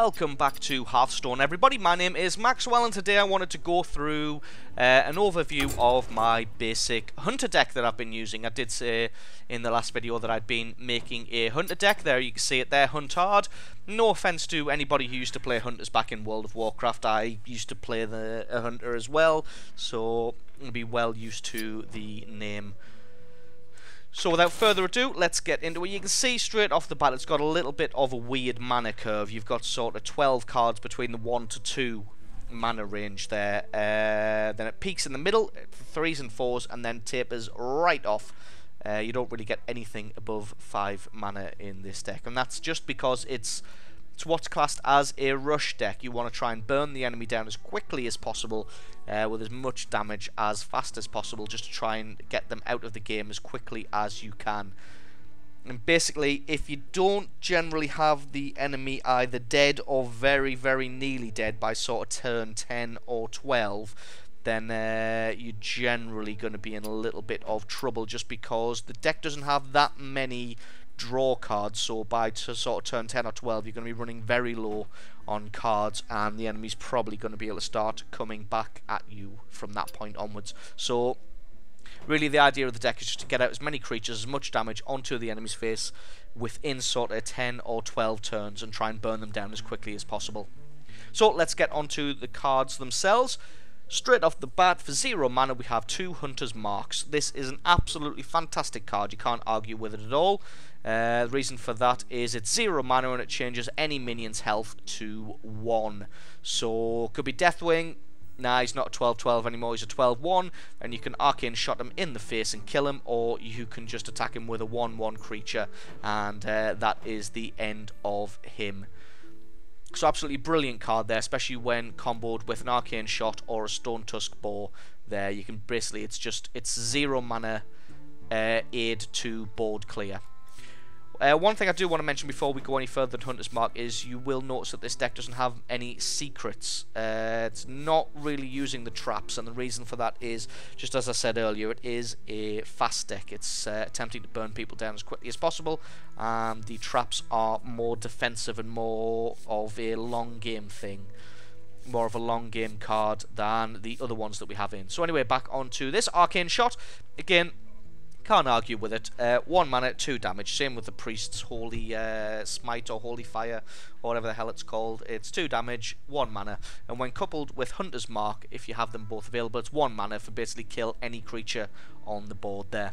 Welcome back to Hearthstone, everybody. My name is Maxwell, and today I wanted to go through an overview of my basic hunter deck that I've been using. I did say in the last video that I'd been making a hunter deck. There you can see it there, Hunt Hard. No offense to anybody who used to play hunters back in World of Warcraft. I used to play a hunter as well, so I'll be well used to the name. So without further ado, let's get into it. You can see straight off the bat it's got a little bit of a weird mana curve. You've got sort of 12 cards between the 1 to 2 mana range there. Then it peaks in the middle for 3s and 4s and then tapers right off. You don't really get anything above 5 mana in this deck, and that's just because it's what's classed as a rush deck. You want to try and burn the enemy down as quickly as possible with as much damage as fast as possible, just to try and get them out of the game as quickly as you can. And basically, if you don't generally have the enemy either dead or very, very nearly dead by sort of turn 10 or 12, then you're generally going to be in a little bit of trouble, just because the deck doesn't have that many draw cards. So by sort of turn 10 or 12 you're going to be running very low on cards, and the enemy's probably going to be able to start coming back at you from that point onwards. So really the idea of the deck is just to get out as many creatures, as much damage onto the enemy's face within sort of 10 or 12 turns, and try and burn them down as quickly as possible. So let's get onto the cards themselves. Straight off the bat, for 0 mana we have 2 Hunter's Marks. This is an absolutely fantastic card, you can't argue with it at all. The reason for that is it's 0 mana and it changes any minion's health to 1. So could be Deathwing. Nah, he's not a 12-12 anymore, he's a 12-1, and you can Arcane Shot him in the face and kill him, or you can just attack him with a 1-1 creature, and that is the end of him. So absolutely brilliant card there, especially when comboed with an Arcane Shot or a Stone Tusk Bow. There you can basically, it's 0 mana aid to board clear. One thing I do want to mention before we go any further than Hunter's Mark is you will notice that this deck doesn't have any secrets. It's not really using the traps, and the reason for that is, just as I said earlier, it is a fast deck. It's attempting to burn people down as quickly as possible, and the traps are more defensive and more of a long game thing. More of a long game card than the other ones that we have in. So anyway, back onto this Arcane Shot. Again, can't argue with it. 1 mana, 2 damage. Same with the Priest's Holy Smite or Holy Fire, or whatever the hell it's called. It's 2 damage, 1 mana. And when coupled with Hunter's Mark, if you have them both available, it's 1 mana for basically kill any creature on the board there.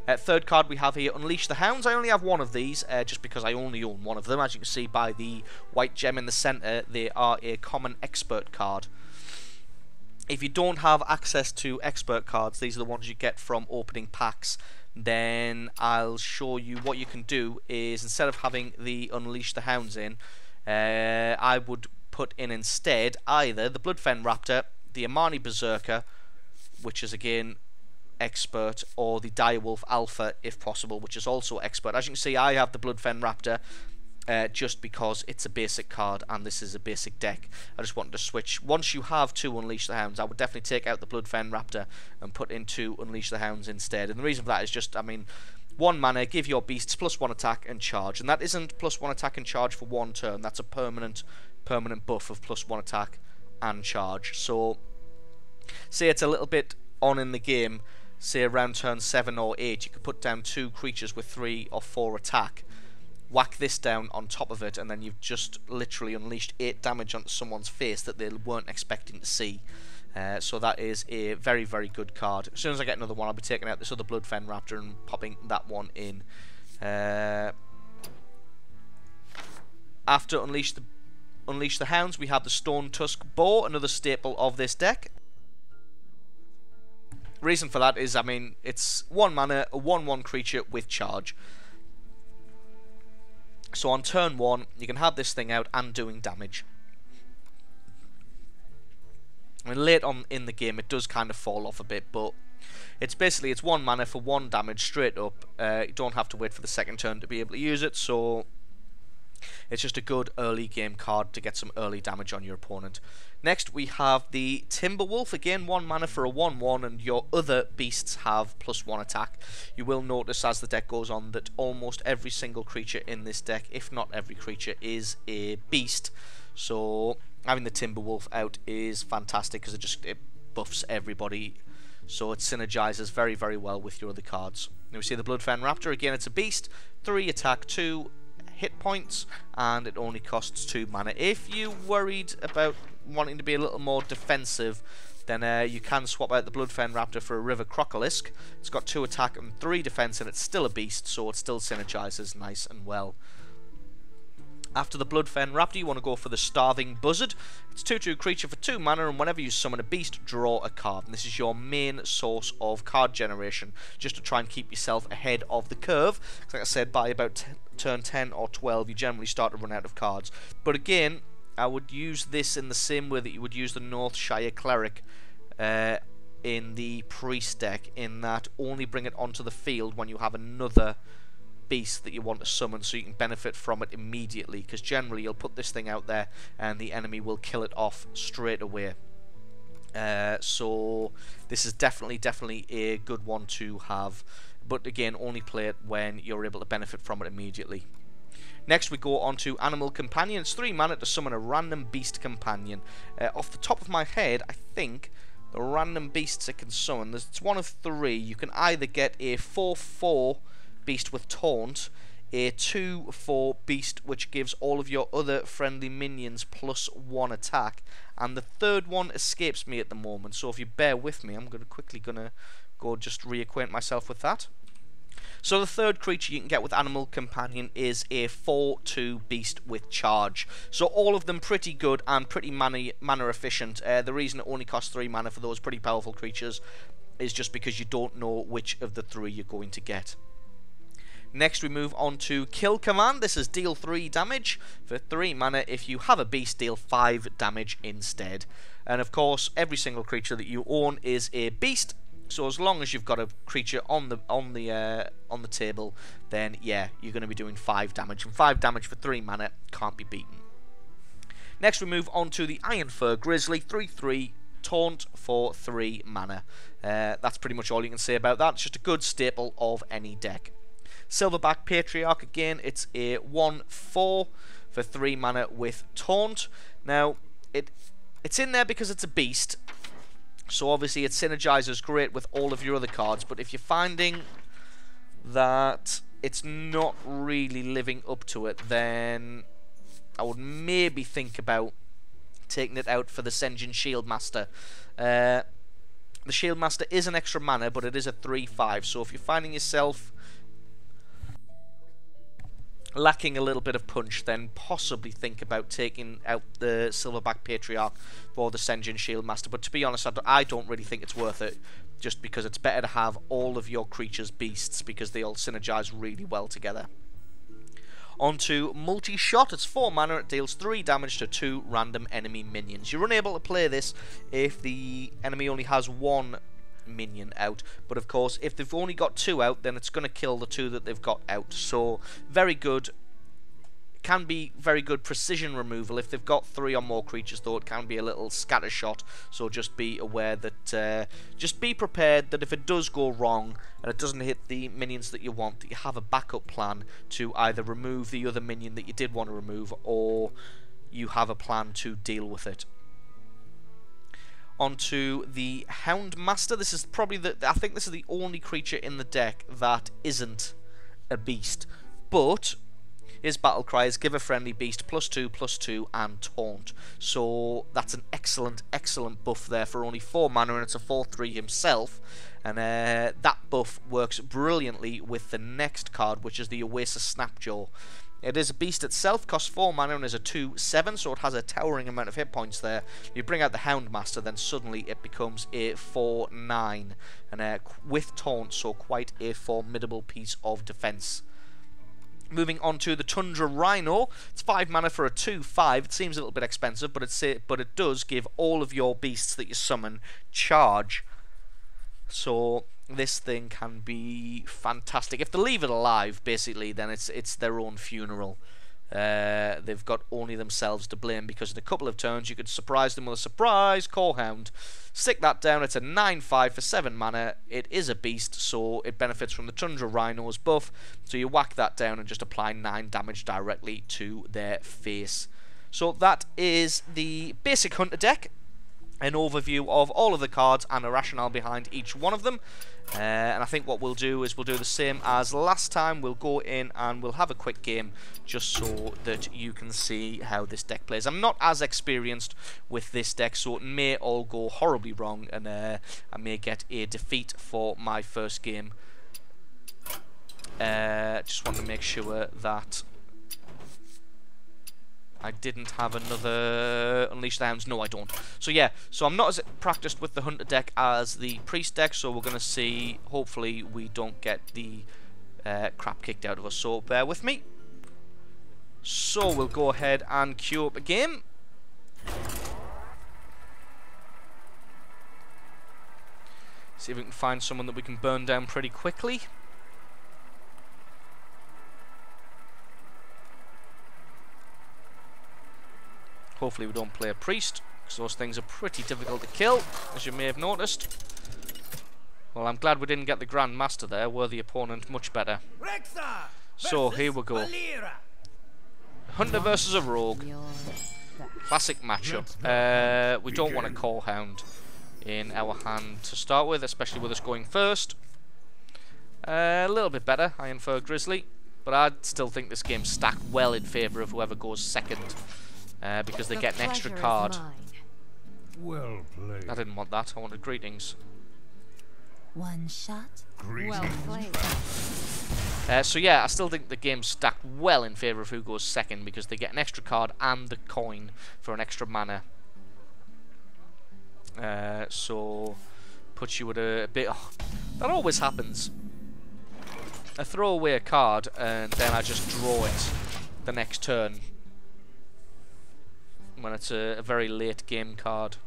Third card we have here, Unleash the Hounds. I only have one of these, just because I only own one of them. As you can see by the white gem in the centre, they are a common expert card. If you don't have access to expert cards, these are the ones you get from opening packs, then I'll show you what you can do is, instead of having the Unleash the Hounds in, I would put in instead either the Bloodfen Raptor, the Amani Berserker, which is again expert, or the Direwolf Alpha if possible, which is also expert. As you can see, I have the Bloodfen Raptor just because it's a basic card and this is a basic deck. I just wanted to switch. Once you have 2 Unleash the Hounds, I would definitely take out the Bloodfen Raptor and put in 2 Unleash the Hounds instead. And the reason for that is just, I mean, 1 mana, give your beasts +1 attack and charge, and that isn't +1 attack and charge for 1 turn. That's a permanent buff of +1 attack and charge. So say it's a little bit on in the game, say around turn 7 or 8, you could put down 2 creatures with 3 or 4 attack, whack this down on top of it, and then you've just literally unleashed 8 damage onto someone's face that they weren't expecting to see. So that is a very, very good card. As soon as I get another one, I'll be taking out this other Bloodfen Raptor and popping that one in. After Unleash the Hounds, we have the Stone Tusk Bow, another staple of this deck. Reason for that is, I mean, it's 1 mana, a 1-1 creature with charge. So on turn 1, you can have this thing out and doing damage. I mean, late on in the game, it does kind of fall off a bit, but it's basically, it's 1 mana for 1 damage straight up. You don't have to wait for the second turn to be able to use it, so It's just a good early game card to get some early damage on your opponent. Next we have the Timberwolf, again 1 mana for a 1/1, and your other beasts have +1 attack. You will notice as the deck goes on that almost every single creature in this deck, if not every creature, is a beast. So having the Timberwolf out is fantastic because it buffs everybody. So it synergizes very, very well with your other cards. Now we see the Bloodfen Raptor, again it's a beast, 3 attack, 2 hit points, and it only costs 2 mana. If you worried about wanting to be a little more defensive, then you can swap out the Bloodfen Raptor for a River Crocolisk. It's got 2 attack and 3 defense, and it's still a beast, so it still synergizes nice and well. After the Bloodfen Raptor, you want to go for the Starving Buzzard. It's 2/2 creature for 2 mana, and whenever you summon a beast, draw a card. And this is your main source of card generation, just to try and keep yourself ahead of the curve. Like I said, by about turn 10 or 12, you generally start to run out of cards. But again, I would use this in the same way that you would use the Northshire Cleric in the Priest deck, in that only bring it onto the field when you have another beast that you want to summon, so you can benefit from it immediately, because generally you'll put this thing out there and the enemy will kill it off straight away. So this is definitely a good one to have, but again only play it when you're able to benefit from it immediately. Next we go on to Animal Companion. It's 3 mana to summon a random beast companion. Off the top of my head, I think the random beasts it can summon, it's one of 3. You can either get a 4/4 beast with taunt, a 2/4 beast which gives all of your other friendly minions +1 attack, and the third one escapes me at the moment, so if you bear with me, I'm quickly gonna go just reacquaint myself with that. So the third creature you can get with Animal Companion is a 4/2 beast with charge. So all of them pretty good and pretty mana efficient. The reason it only costs 3 mana for those pretty powerful creatures is just because you don't know which of the 3 you're going to get. Next we move on to Kill Command. This is deal 3 damage for 3 mana. If you have a beast, deal 5 damage instead. And of course, every single creature that you own is a beast. So as long as you've got a creature on the table, then yeah, you're going to be doing 5 damage. And 5 damage for 3 mana can't be beaten. Next we move on to the Ironfur Grizzly, 3/3 taunt for 3 mana. That's pretty much all you can say about that. It's just a good staple of any deck. Silverback Patriarch, again, it's a 1/4 for 3 mana with taunt. Now, it's in there because it's a beast, so obviously it synergizes great with all of your other cards, but if you're finding that it's not really living up to it, then I would maybe think about taking it out for the Sen'jin Shieldmaster. The Shieldmaster is an extra mana, but it is a 3/5, so if you're finding yourself lacking a little bit of punch, then possibly think about taking out the Silverback Patriarch for the Sen'jin Shieldmaster. But to be honest, I don't really think it's worth it, just because it's better to have all of your creatures beasts, because they all synergize really well together. On to Multi-Shot. It's 4 mana, it deals 3 damage to 2 random enemy minions. You're unable to play this if the enemy only has 1 minion out, but of course if they've only got 2 out, then it's going to kill the 2 that they've got out. So very good, can be very good precision removal. If they've got 3 or more creatures though, it can be a little scatter shot, so just be aware that just be prepared that if it does go wrong and it doesn't hit the minions that you want, that you have a backup plan to either remove the other minion that you did want to remove, or you have a plan to deal with it. Onto the Hound Master. This is probably I think this is the only creature in the deck that isn't a beast, but his battle cry is give a friendly beast +2/+2 and taunt. So that's an excellent buff there for only 4 mana, and it's a 4/3 himself. And that buff works brilliantly with the next card, which is the Oasis Snapjaw. It is a beast itself, costs 4 mana and is a 2/7, so it has a towering amount of hit points there. You bring out the Hound Master, then suddenly it becomes a 4/9, and with taunt, so quite a formidable piece of defense. Moving on to the Tundra Rhino. It's 5 mana for a 2/5. It seems a little bit expensive, but it does give all of your beasts that you summon charge. So this thing can be fantastic. If they leave it alive, basically, then it's their own funeral. they've got only themselves to blame, because in a couple of turns you could surprise them with a surprise Core Hound. Stick that down. It's a 9/5 for 7 mana. It is a beast, so it benefits from the Tundra Rhino's buff. So you whack that down and just apply 9 damage directly to their face. So that is the basic Hunter deck. An overview of all of the cards and a rationale behind each one of them. And I think what we'll do is we'll do the same as last time. We'll go in and we'll have a quick game just so that you can see how this deck plays. I'm not as experienced with this deck, so it may all go horribly wrong, and I may get a defeat for my first game. Just want to make sure that I didn't have another Unleash the Hounds. No, I don't. So yeah, so I'm not as practiced with the Hunter deck as the Priest deck, so we're going to see, hopefully we don't get the crap kicked out of us, so bear with me. So we'll go ahead and queue up a game. See if we can find someone that we can burn down pretty quickly. Hopefully we don't play a Priest, because those things are pretty difficult to kill, as you may have noticed. Well, I'm glad we didn't get the Grand Master there. Were the opponent much better. So here we go. Hunter versus a Rogue. Classic matchup. We don't want a Core Hound in our hand to start with, especially with us going first. A little bit better, I infer Grizzly, but I still think this game's stacked well in favour of whoever goes second. Because they get an extra card. Well played. I didn't want that. I wanted greetings. One shot. Well played. So yeah, I still think the game's stacked well in favour of who goes second, because they get an extra card and the coin for an extra mana. So puts you at a bit. Oh, that always happens. I throw away a card and then I just draw it the next turn, when it's a very late game card.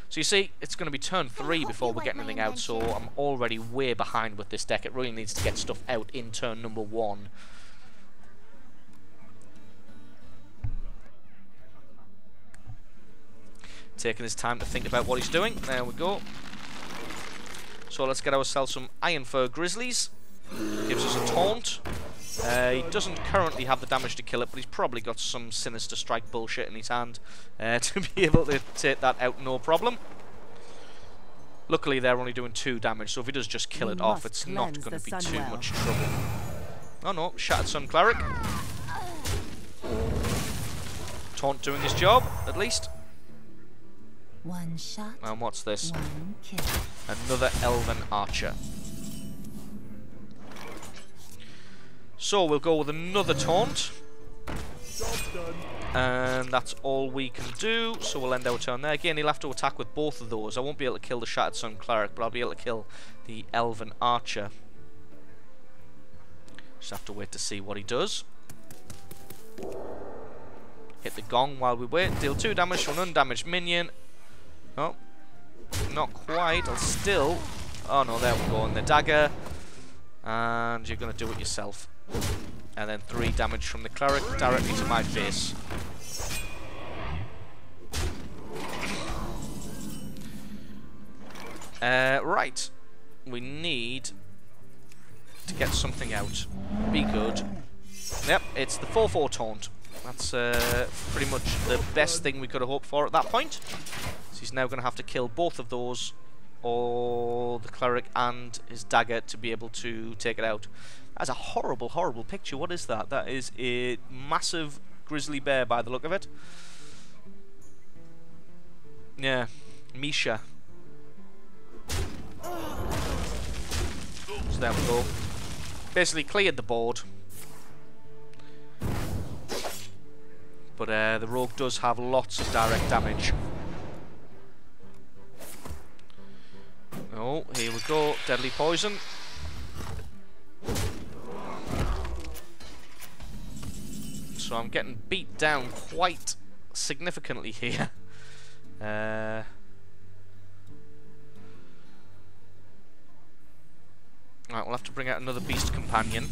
So you see, it's going to be turn 3 before we get anything out, so I'm already way behind with this deck. It really needs to get stuff out in turn number 1. Taking his time to think about what he's doing. There we go. So let's get ourselves some Iron Fur Grizzlies. Gives us a taunt. He doesn't currently have the damage to kill it, but he's probably got some Sinister Strike bullshit in his hand to be able to take that out no problem. Luckily they're only doing 2 damage, so if he does just kill it off, it's not going to be too much trouble. Oh no, Shattered Sun Cleric. Taunt doing his job, at least. One shot. And what's this? One kill. Another Elven Archer. So we'll go with another taunt, and that's all we can do. So we'll end our turn there. Again, he'll have to attack with both of those. I won't be able to kill the Shattered Sun Cleric, but I'll be able to kill the Elven Archer. Just have to wait to see what he does. Hit the gong while we wait. Deal 2 damage to an undamaged minion. Oh, not quite. I'll still... Oh no, there we go. And the dagger. And you're going to do it yourself. And then 3 damage from the Cleric directly to my face. Right. We need to get something out. Be good. Yep, it's the 4/4 taunt. That's pretty much the best thing we could have hoped for at that point. So he's now going to have to kill both of those, or the Cleric and his dagger, to be able to take it out. That's a horrible, horrible picture. What is that? That is a massive grizzly bear by the look of it. Yeah, Misha. So there we go. Basically cleared the board. But the rogue does have lots of direct damage. Oh, here we go. Deadly poison. So I'm getting beat down quite significantly here. Right, we'll have to bring out another beast companion.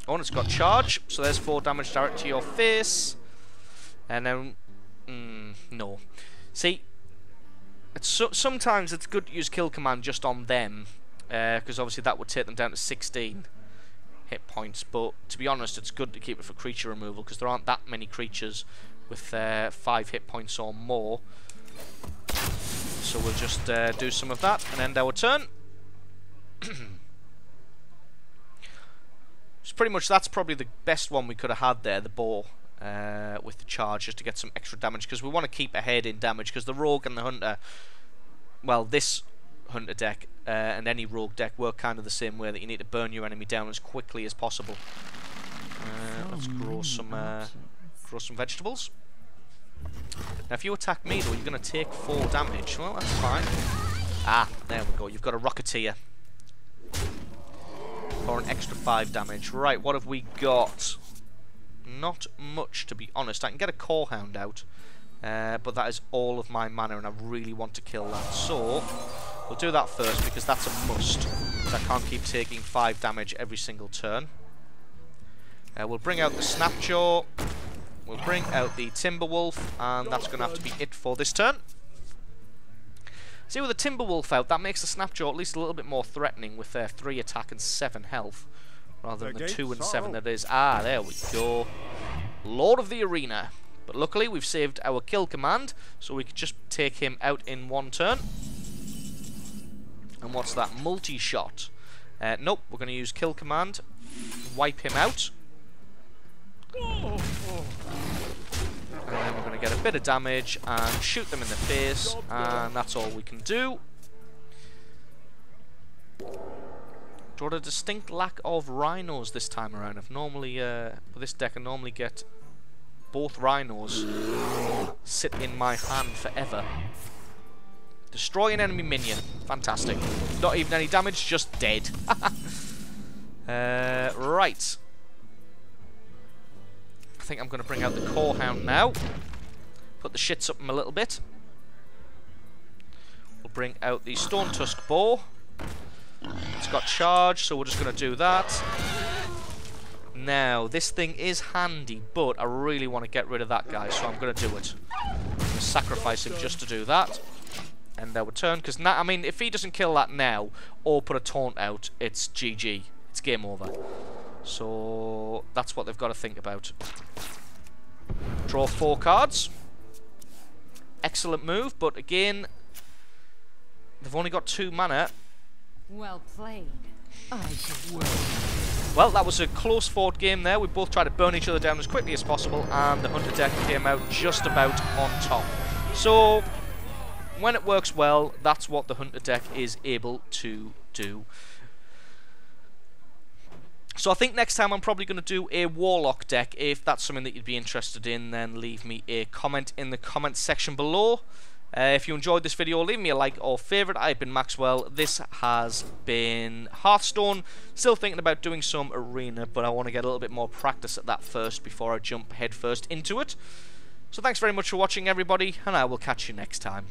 Oh, and it's got charge, so there's 4 damage direct to your face. And then, no. See, sometimes it's good to use kill command just on them, because obviously that would take them down to 16 hit points. But to be honest, it's good to keep it for creature removal, because there aren't that many creatures with 5 hit points or more. So we'll just do some of that and end our turn. So pretty much that's probably the best one we could have had there, the bow, with the charge, just to get some extra damage, because we want to keep ahead in damage, because the rogue and the hunter, well, this hunter deck and any rogue deck work kind of the same way, that you need to burn your enemy down as quickly as possible. Let's grow some vegetables. Now if you attack me though, you're going to take 4 damage. Well, that's fine. Ah, there we go, you've got a Rocketeer for an extra 5 damage. Right, what have we got? Not much, to be honest. I can get a Core Hound out, but that is all of my mana, and I really want to kill that. So, we'll do that first, because that's a must, because I can't keep taking 5 damage every single turn. We'll bring out the Snapjaw, we'll bring out the Timberwolf, and that's going to have to be it for this turn. See, with the Timberwolf out, that makes the Snapjaw at least a little bit more threatening, with 3 attack and 7 health, rather than the 2 and 7 that is. Ah, there we go. Lord of the Arena. But luckily, we've saved our kill command, so we could just take him out in 1 turn. And what's that? Multi-shot. Nope, we're going to use kill command, wipe him out. And then we're going to get a bit of damage and shoot them in the face, and that's all we can do. Got a distinct lack of rhinos this time around. I've normally, with this deck, I normally get both rhinos sit in my hand forever. Destroy an enemy minion. Fantastic. Not even any damage, just dead. Right. I think I'm going to bring out the Core Hound now. Put the shits up him a little bit. We'll bring out the Stone Tusk Bow. It's got charge, so we're just going to do that. Now, this thing is handy, but I really want to get rid of that guy, so I'm going to do it. I'm going to sacrifice him just to do that. And our turn, because now, I mean, if he doesn't kill that now, or put a taunt out, it's GG. It's game over. So, that's what they've got to think about. Draw 4 cards. Excellent move, but again, they've only got 2 mana. Well played. Well, that was a close fought game there. We both tried to burn each other down as quickly as possible, and the hunter deck came out just about on top. So, when it works well, that's what the hunter deck is able to do. So I think next time I'm probably going to do a Warlock deck. If that's something that you'd be interested in, then leave me a comment in the comment section below. If you enjoyed this video, leave me a like or favourite. I've been Maxwell. This has been Hearthstone. Still thinking about doing some Arena, but I want to get a little bit more practice at that first before I jump headfirst into it. So thanks very much for watching, everybody, and I will catch you next time.